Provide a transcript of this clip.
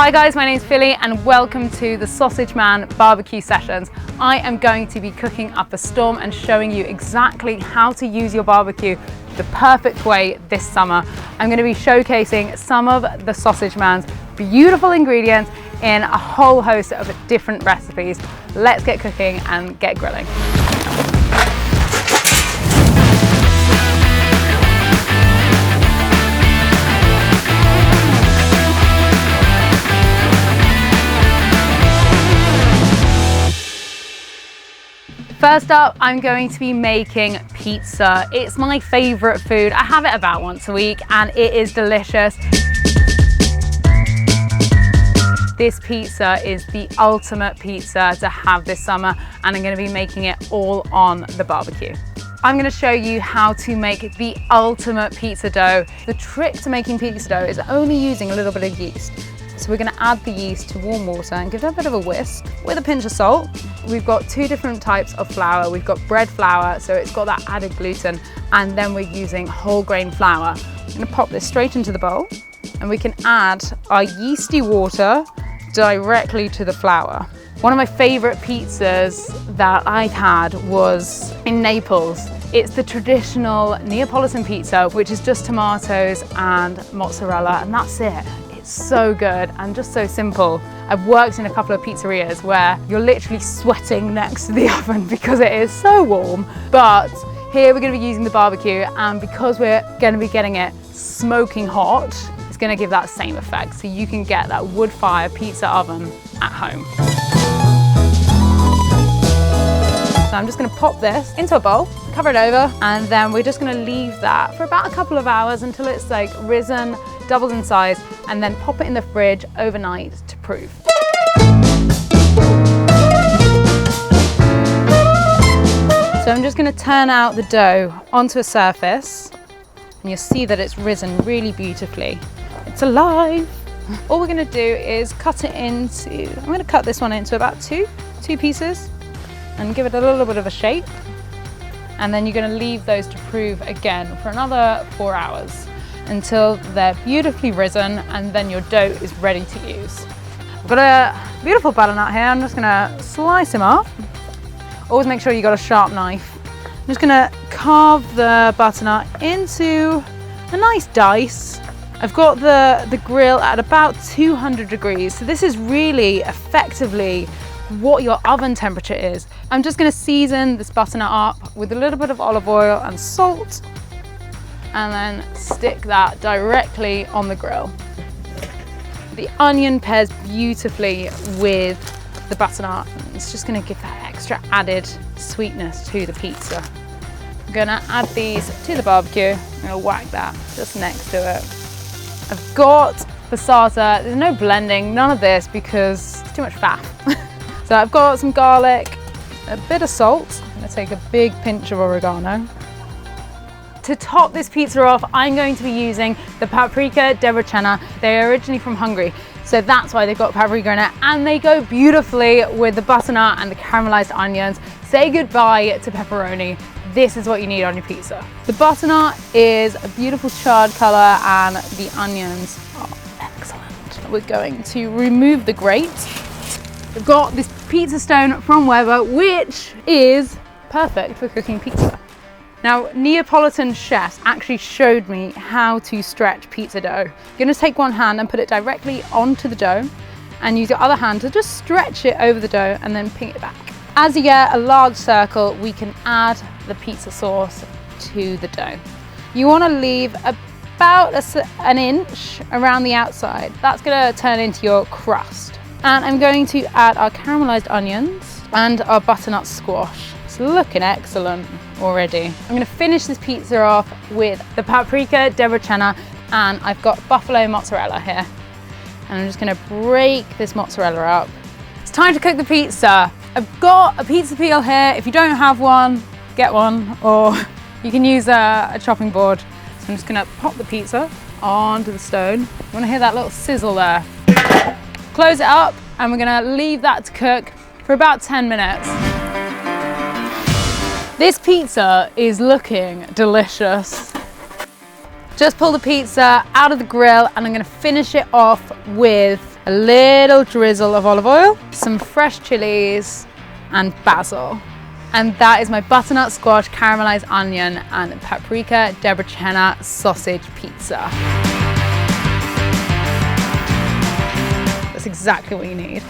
Hi guys, my name's Philly and welcome to the Sausage Man barbecue sessions. I am going to be cooking up a storm and showing you exactly how to use your barbecue the perfect way this summer. I'm going to be showcasing some of the Sausage Man's beautiful ingredients in a whole host of different recipes. Let's get cooking and get grilling. First up, I'm going to be making pizza. It's my favorite food. I have it about once a week and it is delicious. This pizza is the ultimate pizza to have this summer and I'm going to be making it all on the barbecue. I'm going to show you how to make the ultimate pizza dough. The trick to making pizza dough is only using a little bit of yeast. So we're going to add the yeast to warm water and give it a bit of a whisk with a pinch of salt. We've got two different types of flour. We've got bread flour, so it's got that added gluten, and then we're using whole grain flour. I'm going to pop this straight into the bowl and we can add our yeasty water directly to the flour. One of my favorite pizzas that I've had was in Naples. It's the traditional Neapolitan pizza, which is just tomatoes and mozzarella, and that's it. It's so good and just so simple. I've worked in a couple of pizzerias where you're literally sweating next to the oven because it is so warm. But here we're going to be using the barbecue, and because we're going to be getting it smoking hot, it's going to give that same effect. So you can get that wood fire pizza oven at home. So I'm just going to pop this into a bowl, cover it over, and then we're just going to leave that for about a couple of hours until it's like risen, doubled in size, and then pop it in the fridge overnight to proof. So I'm just going to turn out the dough onto a surface and you'll see that it's risen really beautifully. It's alive. All we're going to do is cut it into, I'm going to cut this one into about two pieces and give it a little bit of a shape. And then you're going to leave those to prove again for another 4 hours until they're beautifully risen, and then your dough is ready to use. I've got a beautiful butternut here. I'm just going to slice him up. Always make sure you got a sharp knife. I'm just going to carve the butternut into a nice dice. I've got the grill at about 200 degrees, so this is really effectively what your oven temperature is. I'm just going to season this butternut up with a little bit of olive oil and salt, and then stick that directly on the grill. The onion pairs beautifully with the butternut. It's just going to give that extra added sweetness to the pizza. I'm going to add these to the barbecue. I'm going to whack that just next to it. I've got passata. There's no blending, none of this, because it's too much fat. So I've got some garlic, a bit of salt. I'm going to take a big pinch of oregano. To top this pizza off, I'm going to be using the paprika debrocena. They're originally from Hungary, so that's why they've got paprika in it, and they go beautifully with the butternut and the caramelized onions. Say goodbye to pepperoni. This is what you need on your pizza. The butternut is a beautiful charred color and the onions are excellent. We're going to remove the grate. We've got this pizza stone from Weber, which is perfect for cooking pizza. Now, Neapolitan chefs actually showed me how to stretch pizza dough. You're going to take one hand and put it directly onto the dough and use your other hand to just stretch it over the dough and then ping it back. As you get a large circle, we can add the pizza sauce to the dough. You want to leave about an inch around the outside. That's going to turn into your crust. And I'm going to add our caramelized onions and our butternut squash. It's looking excellent already. I'm going to finish this pizza off with the paprika debrocena, and I've got buffalo mozzarella here. And I'm just going to break this mozzarella up. It's time to cook the pizza. I've got a pizza peel here. If you don't have one, get one, or you can use a chopping board. So I'm just going to pop the pizza onto the stone. You want to hear that little sizzle there? Close it up, and we're going to leave that to cook for about 10 minutes. This pizza is looking delicious. Just pull the pizza out of the grill and I'm going to finish it off with a little drizzle of olive oil, some fresh chilies and basil. And that is my butternut squash, caramelized onion and paprika debrachena sausage pizza. That's exactly what you need.